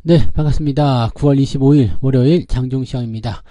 네, 반갑습니다. 9월 25일 월요일 장중시황입니다.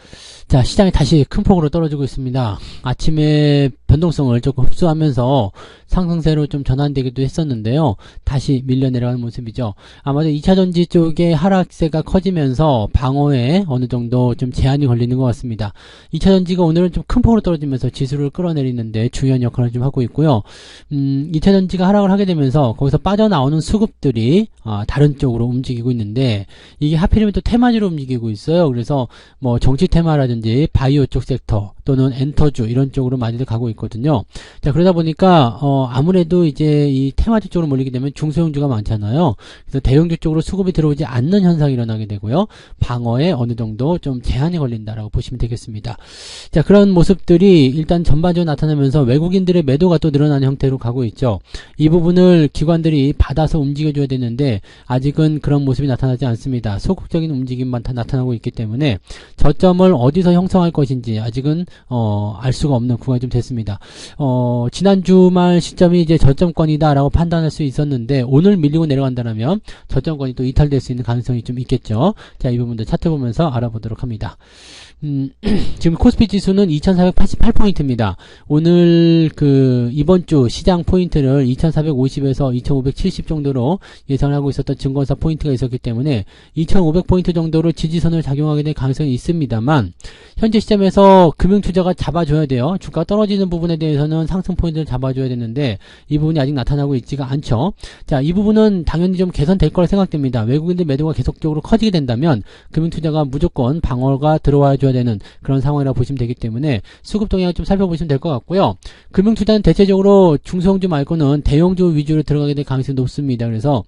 자, 시장이 다시 큰 폭으로 떨어지고 있습니다. 아침에 변동성을 조금 흡수하면서 상승세로 좀 전환되기도 했었는데요. 다시 밀려 내려가는 모습이죠. 아마도 2차전지 쪽의 하락세가 커지면서 방어에 어느 정도 좀 제한이 걸리는 것 같습니다. 2차전지가 오늘은 좀 큰 폭으로 떨어지면서 지수를 끌어내리는데 중요한 역할을 좀 하고 있고요. 2차전지가 하락을 하게 되면서 거기서 빠져나오는 수급들이 다른 쪽으로 움직이고 있는데 이게 하필이면 또 테마주로 움직이고 있어요. 그래서 뭐 정치 테마라든지 바이오 쪽 섹터 또는 엔터주 이런 쪽으로 많이들 가고 있거든요. 자, 그러다 보니까 아무래도 이제 이 테마주 쪽으로 몰리게 되면 중소형주가 많잖아요. 그래서 대형주 쪽으로 수급이 들어오지 않는 현상이 일어나게 되고요. 방어에 어느 정도 좀 제한이 걸린다라고 보시면 되겠습니다. 자, 그런 모습들이 일단 전반적으로 나타나면서 외국인들의 매도가 또 늘어나는 형태로 가고 있죠. 이 부분을 기관들이 받아서 움직여줘야 되는데 아직은 그런 모습이 나타나지 않습니다. 소극적인 움직임만 다 나타나고 있기 때문에 저점을 어디서 형성할 것인지 아직은 알 수가 없는 구간이 좀 됐습니다. 지난 주말 시점이 이제 저점권이다라고 판단할 수 있었는데 오늘 밀리고 내려간다면 저점권이 또 이탈될 수 있는 가능성이 좀 있겠죠. 자, 이 부분도 차트 보면서 알아보도록 합니다. 지금 코스피 지수는 2488포인트입니다. 오늘 이번 주 시장 포인트를 2450에서 2570 정도로 예상을 하고 있었던 증권사 포인트가 있었기 때문에 2500포인트 정도로 지지선을 작용하게 될 가능성이 있습니다만 현재 시점에서 금융투자가 잡아줘야 돼요. 주가 떨어지는 부분에 대해서는 상승 포인트를 잡아줘야 되는데 이 부분이 아직 나타나고 있지가 않죠. 자, 이 부분은 당연히 좀 개선될 거라 생각됩니다. 외국인들 매도가 계속적으로 커지게 된다면 금융투자가 무조건 방어가 들어와줘야 되는 그런 상황이라고 보시면 되기 때문에 수급 동향을 좀 살펴보시면 될 것 같고요. 금융투자는 대체적으로 중소형주 말고는 대형주 위주로 들어가게 될 가능성이 높습니다. 그래서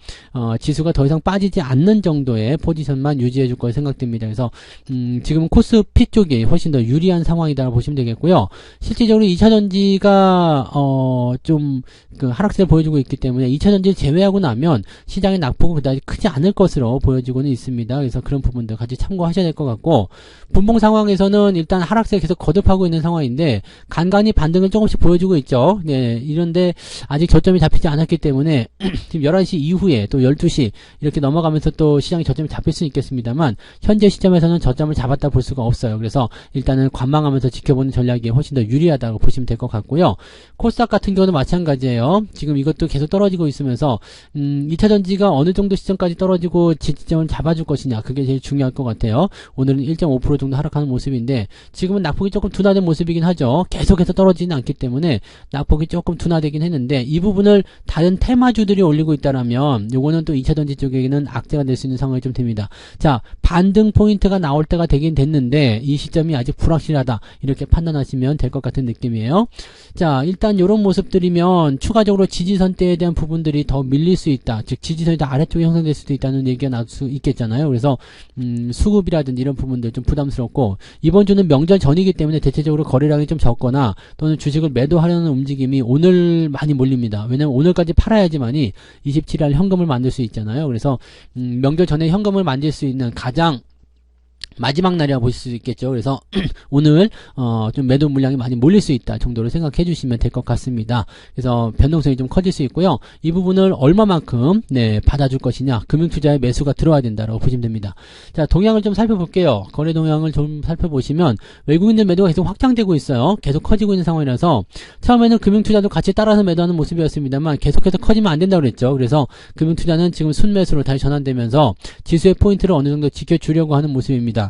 지수가 더 이상 빠지지 않는 정도의 포지션만 유지해 줄 거라 생각됩니다. 그래서 지금 코스피 쪽이 훨씬 더 유리한 상황이다라고 보시면 되겠고요. 실질적으로 2차전지가 좀 하락세를 보여주고 있기 때문에 2차전지를 제외하고 나면 시장의 낙폭은 그다지 크지 않을 것으로 보여지고는 있습니다. 그래서 그런 부분들 같이 참고하셔야 될 것 같고 분봉 상황에서는 일단 하락세 계속 거듭하고 있는 상황인데 간간히 반등을 조금씩 보여주고 있죠. 네, 이런데 아직 저점이 잡히지 않았기 때문에 지금 11시 이후에 또 12시 이렇게 넘어가면서 또 시장이 저점이 잡힐 수는 있겠습니다만 현재 시점에서는 저점을 잡았다 볼 수가 없어요. 그래서 일단은 관망하면서 지켜보는 전략이 훨씬 더 유리하다고 보시면 될 것 같고요. 코스닥 같은 경우는 마찬가지예요. 지금 이것도 계속 떨어지고 있으면서 2차전지가 어느 정도 시점까지 떨어지고 지지점을 잡아줄 것이냐 그게 제일 중요할 것 같아요. 오늘은 1.5% 정도 하락하는 모습인데 지금은 낙폭이 조금 둔화된 모습이긴 하죠. 계속해서 떨어지지는 않기 때문에 낙폭이 조금 둔화되긴 했는데 이 부분을 다른 테마주들이 올리고 있다라면 요거는 또 2차전지 쪽에는 악재가 될 수 있는 상황이 좀 됩니다. 자, 반등 포인트가 나올 때가 되긴 됐는데 이 시점이 아직 불확실하다 이렇게 판단하시면 될 것 같은 느낌이에요. 자, 일단 이런 모습들이면 추가적으로 지지선대에 대한 부분들이 더 밀릴 수 있다. 즉 지지선이 더 아래쪽에 형성될 수도 있다는 얘기가 나올 수 있겠잖아요. 그래서 수급이라든지 이런 부분들 좀 부담스럽고 이번 주는 명절 전이기 때문에 대체적으로 거래량이 좀 적거나 또는 주식을 매도하려는 움직임이 오늘 많이 몰립니다. 왜냐면 오늘까지 팔아야지만이 27일 현금을 만들 수 있잖아요. 그래서 명절 전에 현금을 만들 수 있는 가장 마지막 날이라고 보실 수 있겠죠. 그래서 오늘 좀 매도 물량이 많이 몰릴 수 있다 정도로 생각해 주시면 될 것 같습니다. 그래서 변동성이 좀 커질 수 있고요. 이 부분을 얼마만큼 받아줄 것이냐 금융투자의 매수가 들어와야 된다라고 보시면 됩니다. 자, 동향을 좀 살펴볼게요. 거래 동향을 좀 살펴보시면 외국인들 매도가 계속 확장되고 있어요. 계속 커지고 있는 상황이라서 처음에는 금융투자도 같이 따라서 매도하는 모습이었습니다만 계속해서 커지면 안 된다고 그랬죠. 그래서 금융투자는 지금 순매수로 다시 전환되면서 지수의 포인트를 어느 정도 지켜주려고 하는 모습입니다.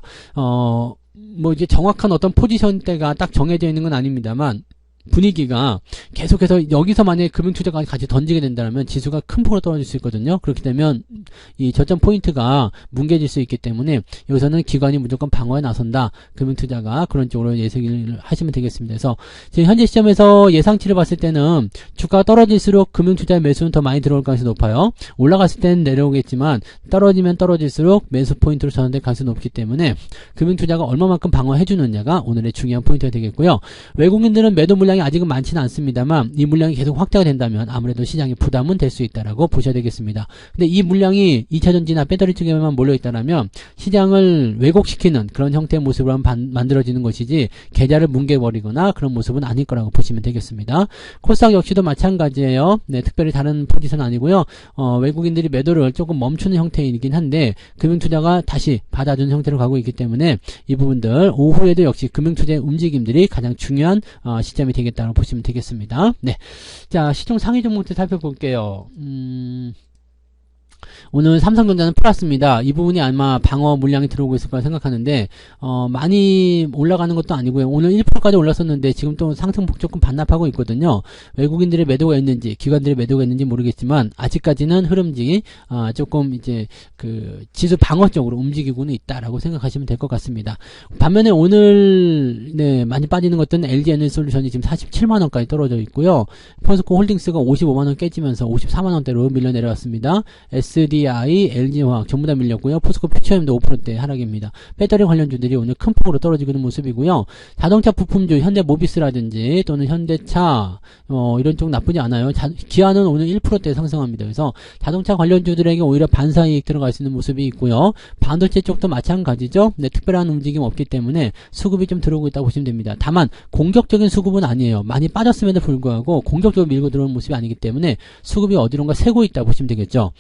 뭐 이제 정확한 어떤 포지션대가 딱 정해져 있는 건 아닙니다만 분위기가 계속해서 여기서 만약에 금융투자까지 같이 던지게 된다면 지수가 큰 폭으로 떨어질 수 있거든요. 그렇게 되면 이 저점 포인트가 뭉개질 수 있기 때문에 여기서는 기관이 무조건 방어에 나선다. 금융투자가 그런 쪽으로 예상을 하시면 되겠습니다. 그래서 지금 현재 시점에서 예상치를 봤을 때는 주가가 떨어질수록 금융투자의 매수는 더 많이 들어올 가능성이 높아요. 올라갔을 때는 내려오겠지만 떨어지면 떨어질수록 매수 포인트로 전환될 가능성이 높기 때문에 금융투자가 얼마만큼 방어해 주느냐가 오늘의 중요한 포인트가 되겠고요. 외국인들은 매도 물량 물량이 아직은 많지는 않습니다만 이 물량이 계속 확대가 된다면 아무래도 시장에 부담은 될 수 있다라고 보셔야 되겠습니다. 근데 이 물량이 2차전지나 배터리 쪽에만 몰려있다면 시장을 왜곡시키는 그런 형태의 모습으로 만들어지는 것이지 계좌를 뭉개버리거나 그런 모습은 아닐 거라고 보시면 되겠습니다. 코스닥 역시도 마찬가지예요. 네, 특별히 다른 포지션 아니고요. 외국인들이 매도를 조금 멈추는 형태이긴 한데 금융투자가 다시 받아주는 형태로 가고 있기 때문에 이 부분들 오후에도 역시 금융투자의 움직임들이 가장 중요한 시점이 되겠다고 보시면 되겠습니다. 네, 자 시총 상위 종목들 살펴볼게요. 오늘 삼성전자는 플러스입니다. 이 부분이 아마 방어 물량이 들어오고 있을 거라 생각하는데 많이 올라가는 것도 아니고요. 오늘 1%까지 올랐었는데 지금 또 상승폭 조금 반납하고 있거든요. 외국인들의 매도가 있는지 기관들의 매도가 있는지 모르겠지만 아직까지는 흐름지 조금 이제 그 지수 방어 쪽으로 움직이고는 있다라고 생각하시면 될 것 같습니다. 반면에 오늘 네, 많이 빠지는 것들은 LG에너지솔루션이 지금 47만원까지 떨어져 있고요. 포스코 홀딩스가 55만원 깨지면서 54만원대로 밀려 내려왔습니다. SDI, LG화학 전부 다 밀렸고요. 포스코 퓨처엠도 5%대 하락입니다. 배터리 관련주들이 오늘 큰 폭으로 떨어지고 있는 모습이고요. 자동차 부품주 현대모비스라든지 또는 현대차 이런 쪽 나쁘지 않아요. 기아는 오늘 1%대 상승합니다. 그래서 자동차 관련주들에게 오히려 반사이익 들어갈 수 있는 모습이 있고요. 반도체 쪽도 마찬가지죠. 네, 특별한 움직임 없기 때문에 수급이 좀 들어오고 있다고 보시면 됩니다. 다만 공격적인 수급은 아니에요. 많이 빠졌음에도 불구하고 공격적으로 밀고 들어오는 모습이 아니기 때문에 수급이 어디론가 새고 있다 보시면 되겠죠.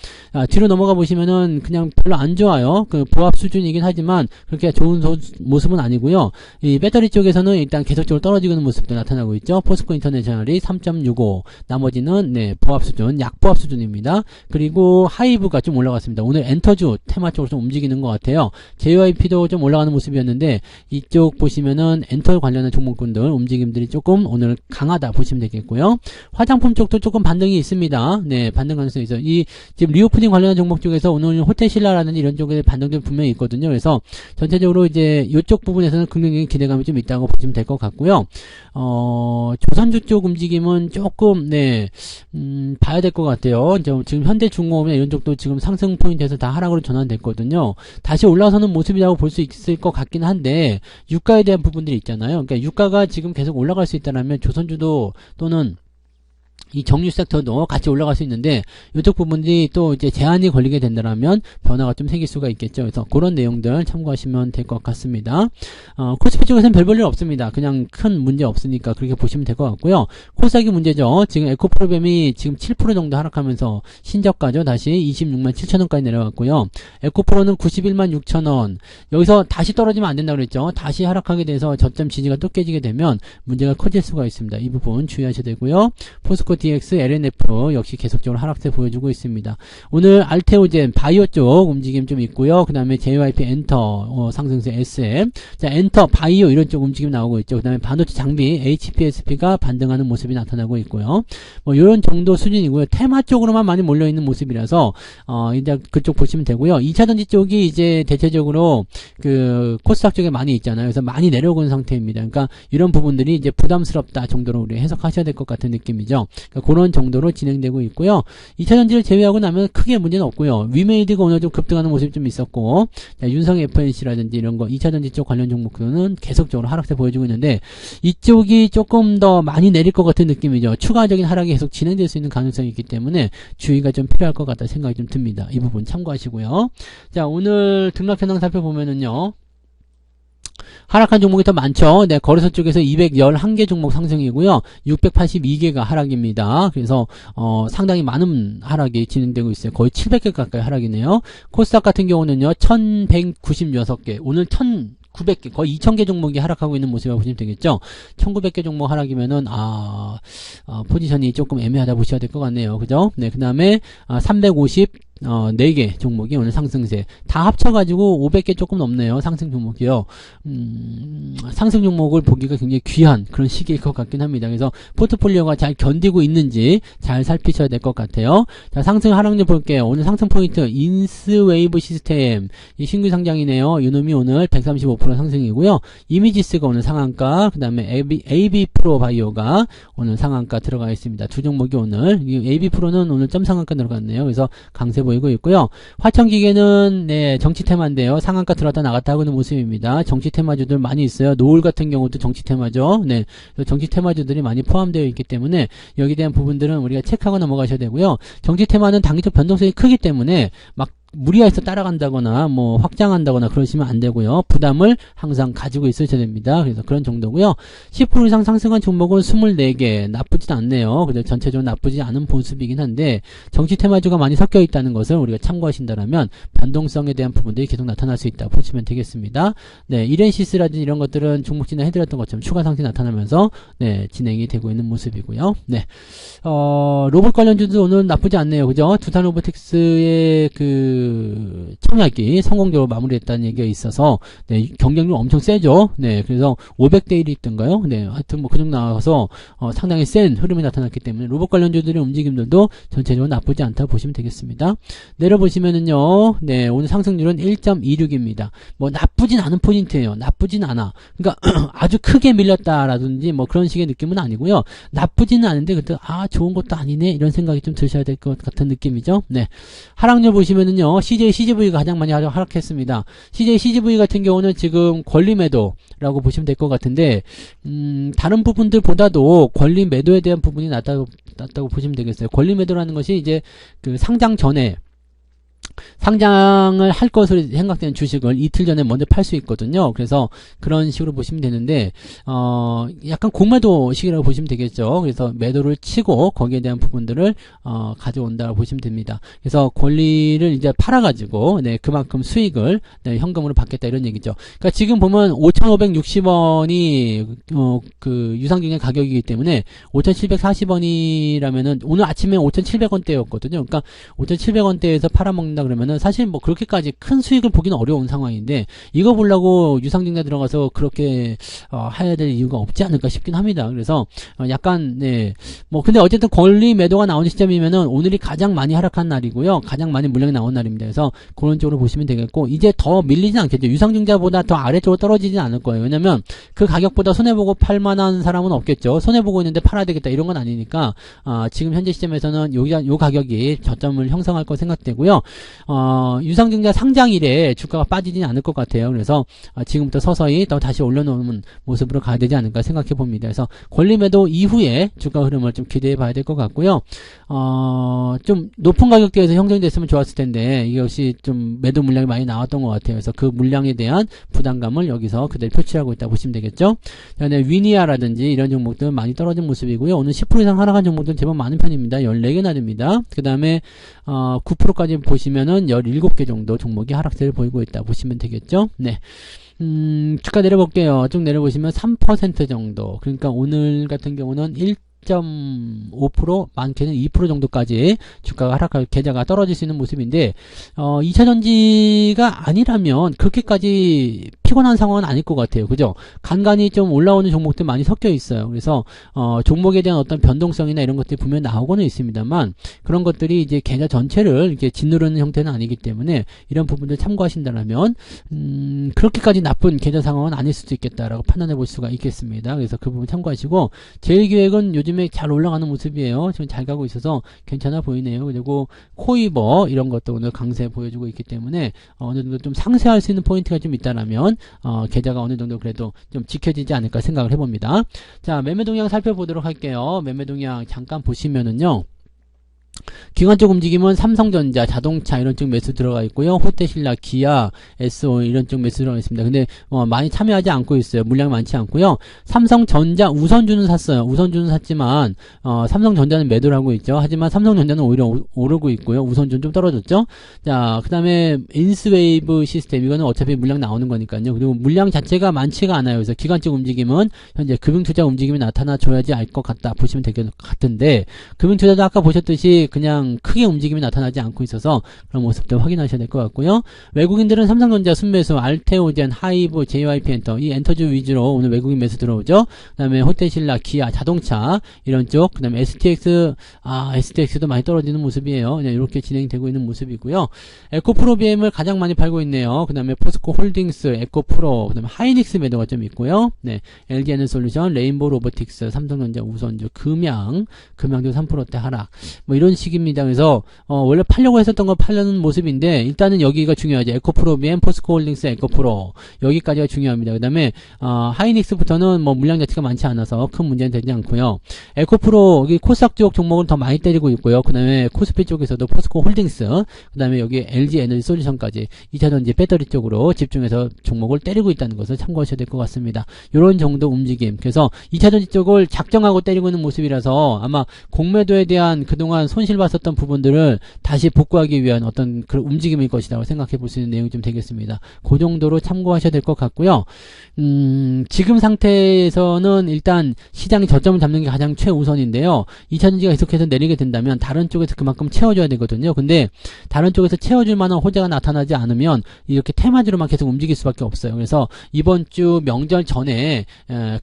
뒤로 넘어가 보시면은 그냥 별로 안 좋아요. 그 보합 수준이긴 하지만 그렇게 좋은 모습은 아니고요. 이 배터리 쪽에서는 일단 계속적으로 떨어지고 있는 모습도 나타나고 있죠. 포스코 인터내셔널이 3.65, 나머지는 네, 보합 수준, 약보합 수준입니다. 그리고 하이브가 좀 올라갔습니다. 오늘 엔터주 테마 쪽으로 좀 움직이는 것 같아요. JYP도 좀 올라가는 모습이었는데 이쪽 보시면은 엔터 관련한 종목군들 움직임들이 조금 오늘 강하다 보시면 되겠고요. 화장품 쪽도 조금 반등이 있습니다. 네, 반등 가능성이 있어요. 이 지금 리오프닝 관련한 종목 쪽에서 오늘 호텔신라라는 이런 쪽에 반등도 분명히 있거든요. 그래서 전체적으로 이제 이쪽 부분에서는 긍정적인 기대감이 좀 있다고 보시면 될 것 같고요. 조선주 쪽 움직임은 조금 네, 봐야 될 것 같아요. 지금 현대중공업이나 이런 쪽도 지금 상승 포인트에서 다 하락으로 전환됐거든요. 다시 올라서는 모습이라고 볼 수 있을 것 같긴 한데 유가에 대한 부분들이 있잖아요. 그러니까 유가가 지금 계속 올라갈 수 있다면 조선주도 또는 이 정유 섹터도 같이 올라갈 수 있는데 이쪽 부분들이 또 이제 제한이 걸리게 된다면 변화가 좀 생길 수가 있겠죠. 그래서 그런 내용들 참고하시면 될 것 같습니다. 코스피 쪽에서는 별 볼 일 없습니다. 그냥 큰 문제 없으니까 그렇게 보시면 될 것 같고요. 코스닥이 문제죠. 지금 에코프로뱀이 지금 7% 정도 하락하면서 신저가죠. 다시 26만 7천원까지 내려갔고요. 에코프로는 91만 6천원. 여기서 다시 떨어지면 안 된다고 그랬죠. 다시 하락하게 돼서 저점 지지가 또 깨지게 되면 문제가 커질 수가 있습니다. 이 부분 주의하셔야 되고요. 포스코 DX, LNF 역시 계속적으로 하락세 보여주고 있습니다. 오늘 알테오젠 바이오 쪽 움직임 좀 있고요. 그 다음에 JYP 엔터 상승세 SM, 자 엔터 바이오 이런 쪽 움직임 나오고 있죠. 그 다음에 반도체 장비 HPSP가 반등하는 모습이 나타나고 있고요. 뭐 이런 정도 수준이고요. 테마 쪽으로만 많이 몰려 있는 모습이라서 이제 그쪽 보시면 되고요. 2차전지 쪽이 이제 대체적으로 그 코스닥 쪽에 많이 있잖아요. 그래서 많이 내려오고 있는 상태입니다. 그러니까 이런 부분들이 이제 부담스럽다 정도로 우리 해석하셔야 될 것 같은 느낌이죠. 그러니까 그런 정도로 진행되고 있고요. 2차전지를 제외하고 나면 크게 문제는 없고요. 위메이드가 오늘 좀 급등하는 모습이 좀 있었고, 자, 윤성 FNC라든지 이런 거 2차전지 쪽 관련 종목들은 계속적으로 하락세 보여주고 있는데 이쪽이 조금 더 많이 내릴 것 같은 느낌이죠. 추가적인 하락이 계속 진행될 수 있는 가능성이 있기 때문에 주의가 좀 필요할 것 같다 생각이 좀 듭니다. 이 부분 참고하시고요. 자, 오늘 등락 현황 살펴보면은요. 하락한 종목이 더 많죠. 네, 거래소 쪽에서 211개 종목 상승이고요. 682개가 하락입니다. 그래서 상당히 많은 하락이 진행되고 있어요. 거의 700개 가까이 하락이네요. 코스닥 같은 경우는요. 1196개. 오늘 1900개, 거의 2000개 종목이 하락하고 있는 모습이라고 보시면 되겠죠. 1900개 종목 하락이면은, 포지션이 조금 애매하다 보셔야 될 것 같네요. 그죠? 네, 그 다음에, 4개 종목이 오늘 상승세. 다 합쳐가지고 500개 조금 넘네요. 상승 종목이요. 상승 종목을 보기가 굉장히 귀한 그런 시기일 것 같긴 합니다. 그래서 포트폴리오가 잘 견디고 있는지 잘 살피셔야 될 것 같아요. 자, 상승 하락률 볼게요. 오늘 상승 포인트, 인스웨이브 시스템. 이 신규 상장이네요. 이놈이 오늘 135% 상승이고요. 이미지스가 오늘 상한가, 그 다음에 AB 프로 바이오가 오늘 상한가 들어가 있습니다. 두 종목이 오늘, AB 프로는 오늘 점 상한가 들어갔네요. 그래서 강세 보여 보이고 있고요. 화천기계는 네, 정치 테마인데요. 상한가 들어갔다 나갔다 하고 있는 모습입니다. 정치 테마주들 많이 있어요. 노을 같은 경우도 정치 테마죠. 네, 정치 테마주들이 많이 포함되어 있기 때문에 여기에 대한 부분들은 우리가 체크하고 넘어가셔야 되고요. 정치 테마는 단기적 변동성이 크기 때문에 막 무리해서 따라간다거나 뭐 확장한다거나 그러시면 안 되고요. 부담을 항상 가지고 있으셔야 됩니다. 그래서 그런 정도고요. 10% 이상 상승한 종목은 24개. 나쁘진 않네요. 그래서 전체적으로 나쁘지 않은 모습이긴 한데 정치 테마주가 많이 섞여 있다는 것을 우리가 참고하신다면 변동성에 대한 부분들이 계속 나타날 수 있다 보시면 되겠습니다. 네, 이렌시스라든지 이런 것들은 종목 진행 해드렸던 것처럼 추가 상승이 나타나면서 네, 진행이 되고 있는 모습이고요. 네, 로봇 관련주도 오늘 나쁘지 않네요. 그죠? 두산 로보틱스의 그 청약이 성공적으로 마무리했다는 얘기가 있어서 네, 경쟁률 엄청 세죠. 네, 그래서 500대 1이 있던가요? 네, 하여튼 뭐 그 정도 나와서 상당히 센 흐름이 나타났기 때문에 로봇 관련주들의 움직임들도 전체적으로 나쁘지 않다 보시면 되겠습니다. 내려보시면은요, 네, 오늘 상승률은 1.26입니다. 뭐 나쁘진 않은 포인트예요. 나쁘진 않아. 그러니까 아주 크게 밀렸다라든지 뭐 그런 식의 느낌은 아니고요. 나쁘지는 않은데 그때 좋은 것도 아니네 이런 생각이 좀 드셔야 될 것 같은 느낌이죠. 네, 하락률 보시면은요. CJ CGV가 가장 많이 하락했습니다. CJ CGV 같은 경우는 지금 권리 매도라고 보시면 될 것 같은데 다른 부분들보다도 권리 매도에 대한 부분이 낮다고 보시면 되겠어요. 권리 매도라는 것이 이제 그 상장 전에 상장을 할 것으로 생각되는 주식을 이틀 전에 먼저 팔 수 있거든요. 그래서 그런 식으로 보시면 되는데 약간 공매도 식이라고 보시면 되겠죠. 그래서 매도를 치고 거기에 대한 부분들을 가져온다고 보시면 됩니다. 그래서 권리를 이제 팔아가지고 네, 그만큼 수익을 네, 현금으로 받겠다 이런 얘기죠. 그러니까 지금 보면 5,560원이 그 유상증자 가격이기 때문에 5,740원이라면은 오늘 아침에 5,700원대였거든요. 그러니까 5,700원대에서 팔아먹는다 그러면은 사실 뭐 그렇게까지 큰 수익을 보기는 어려운 상황인데 이거 보려고 유상증자 들어가서 그렇게 해야 될 이유가 없지 않을까 싶긴 합니다. 그래서 약간 네, 뭐 근데 어쨌든 권리 매도가 나오는 시점이면은 오늘이 가장 많이 하락한 날이고요. 가장 많이 물량이 나온 날입니다. 그래서 그런 쪽으로 보시면 되겠고 이제 더 밀리진 않겠죠. 유상증자보다 더 아래쪽으로 떨어지진 않을 거예요. 왜냐면 그 가격보다 손해보고 팔만한 사람은 없겠죠. 손해보고 있는데 팔아야 되겠다 이런 건 아니니까 지금 현재 시점에서는 요 가격이 저점을 형성할 거 생각되고요. 유상증자 상장일에 주가가 빠지지는 않을 것 같아요. 그래서 지금부터 서서히 또 다시 올려놓는 모습으로 가야 되지 않을까 생각해 봅니다. 그래서 권리 매도 이후에 주가 흐름을 좀 기대해 봐야 될 것 같고요. 좀 높은 가격대에서 형성됐으면 좋았을 텐데 이것이 좀 매도 물량이 많이 나왔던 것 같아요. 그래서 그 물량에 대한 부담감을 여기서 그대로 표출하고 있다 보시면 되겠죠. 그다음에 위니아라든지 이런 종목들 많이 떨어진 모습이고요. 오늘 10% 이상 하락한 종목들은 제법 많은 편입니다. 14개나 됩니다. 그 다음에 9%까지 보시면은 17개 정도 종목이 하락세를 보이고 있다 보시면 되겠죠. 네. 주가 내려볼게요. 쭉 내려보시면 3% 정도. 그러니까 오늘 같은 경우는 1.5% 많게는 2% 정도까지 주가가 하락할 계좌가 떨어질 수 있는 모습인데 2차전지가 아니라면 그렇게까지 피곤한 상황은 아닐 것 같아요. 그죠? 간간히 좀 올라오는 종목들 많이 섞여 있어요. 그래서 종목에 대한 어떤 변동성이나 이런 것들이 분명히 나오고는 있습니다만 그런 것들이 이제 계좌 전체를 이렇게 짓누르는 형태는 아니기 때문에 이런 부분들 참고하신다면 그렇게까지 나쁜 계좌 상황은 아닐 수도 있겠다라고 판단해 볼 수가 있겠습니다. 그래서 그 부분 참고하시고 제일기획은 요즘에 잘 올라가는 모습이에요. 지금 잘 가고 있어서 괜찮아 보이네요. 그리고 코이버 이런 것도 오늘 강세 보여주고 있기 때문에 어느 정도 좀 상쇄할 수 있는 포인트가 좀 있다라면 계좌가 어느 정도 그래도 좀 지켜지지 않을까 생각을 해봅니다. 자, 매매 동향 살펴보도록 할게요. 매매 동향 잠깐 보시면은요. 기관적 움직임은 삼성전자, 자동차 이런 쪽 매수 들어가 있고요. 호텔신라, 기아, SO 이런 쪽 매수 들어가 있습니다. 근데 많이 참여하지 않고 있어요. 물량이 많지 않고요. 삼성전자 우선주는 샀어요. 우선주는 샀지만 삼성전자는 매도를 하고 있죠. 하지만 삼성전자는 오히려 오르고 있고요. 우선주는 좀 떨어졌죠. 자, 그 다음에 인스웨이브 시스템 이거는 어차피 물량 나오는 거니까요. 그리고 물량 자체가 많지가 않아요. 그래서 기관적 움직임은 현재 금융투자 움직임이 나타나줘야지 알 것 같다 보시면 될 것 같은데 금융투자도 아까 보셨듯이 그냥 크게 움직임이 나타나지 않고 있어서 그런 모습도 확인하셔야 될 것 같고요. 외국인들은 삼성전자 순매수, 알테오젠, 하이브, JYP 엔터 이 엔터주 위주로 오늘 외국인 매수 들어오죠. 그 다음에 호텔신라, 기아, 자동차 이런 쪽, 그 다음에 STX도 많이 떨어지는 모습이에요. 그냥 이렇게 진행되고 있는 모습이고요. 에코프로비엠을 가장 많이 팔고 있네요. 그 다음에 포스코 홀딩스, 에코프로, 그 다음에 하이닉스 매도가 좀 있고요. 네, LG에너솔루션, 레인보우 로보틱스, 삼성전자 우선주, 금양도 3%대 하락. 뭐 이런 이런 식입니다. 그래서 원래 팔려고 했었던 거 팔려는 모습인데 일단은 여기가 중요하죠. 에코프로 BM, 포스코홀딩스 에코프로 여기까지가 중요합니다. 그 다음에 하이닉스부터는 뭐 물량 자체가 많지 않아서 큰 문제는 되지 않고요. 에코프로 여기 코스닥 쪽 종목은 더 많이 때리고 있고요. 그 다음에 코스피 쪽에서도 포스코홀딩스, 그 다음에 여기 LG 에너지 솔루션까지 2차전지 배터리 쪽으로 집중해서 종목을 때리고 있다는 것을 참고하셔야 될 것 같습니다. 이런 정도 움직임. 그래서 2차전지 쪽을 작정하고 때리고 있는 모습이라서 아마 공매도에 대한 그동안 손실봤었던 부분들을 다시 복구하기 위한 어떤 그런 움직임일 것이라고 생각해 볼 수 있는 내용이 좀 되겠습니다. 그 정도로 참고하셔야 될 것 같고요. 지금 상태에서는 일단 시장이 저점을 잡는 게 가장 최우선인데요. 2차전지가 계속해서 내리게 된다면 다른 쪽에서 그만큼 채워줘야 되거든요. 근데 다른 쪽에서 채워줄 만한 호재가 나타나지 않으면 이렇게 테마주로만 계속 움직일 수밖에 없어요. 그래서 이번 주 명절 전에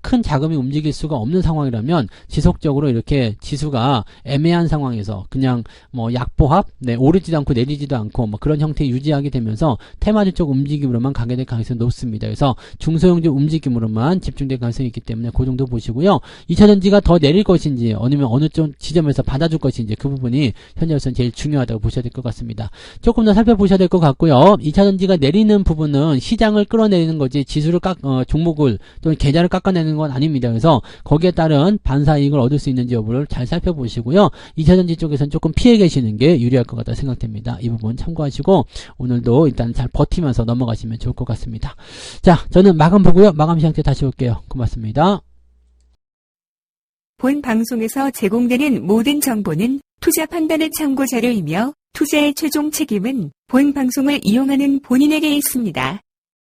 큰 자금이 움직일 수가 없는 상황이라면 지속적으로 이렇게 지수가 애매한 상황에서 그냥 뭐 약보합, 오르지도 않고 내리지도 않고 뭐 그런 형태 유지하게 되면서 테마주 쪽 움직임으로만 가게 될 가능성이 높습니다. 그래서 중소형주 움직임으로만 집중될 가능성이 있기 때문에 그 정도 보시고요. 2차전지가 더 내릴 것인지 아니면 어느 쪽 지점에서 받아줄 것인지 그 부분이 현재로서는 제일 중요하다고 보셔야 될 것 같습니다. 조금 더 살펴보셔야 될 것 같고요. 2차전지가 내리는 부분은 시장을 끌어내리는 거지 지수를 종목을 또는 계좌를 깎아내는 건 아닙니다. 그래서 거기에 따른 반사이익을 얻을 수 있는지 여부를 잘 살펴보시고요. 2차전지 쪽에서는 조금 피해 계시는 게 유리할 것 같다 생각됩니다. 이 부분 참고하시고 오늘도 일단 잘 버티면서 넘어가시면 좋을 것 같습니다. 자, 저는 마감 보고요. 마감 시장 때 다시 올게요. 고맙습니다. 본 방송에서 제공되는 모든 정보는 투자 판단의 참고 자료이며 투자의 최종 책임은 본 방송을 이용하는 본인에게 있습니다.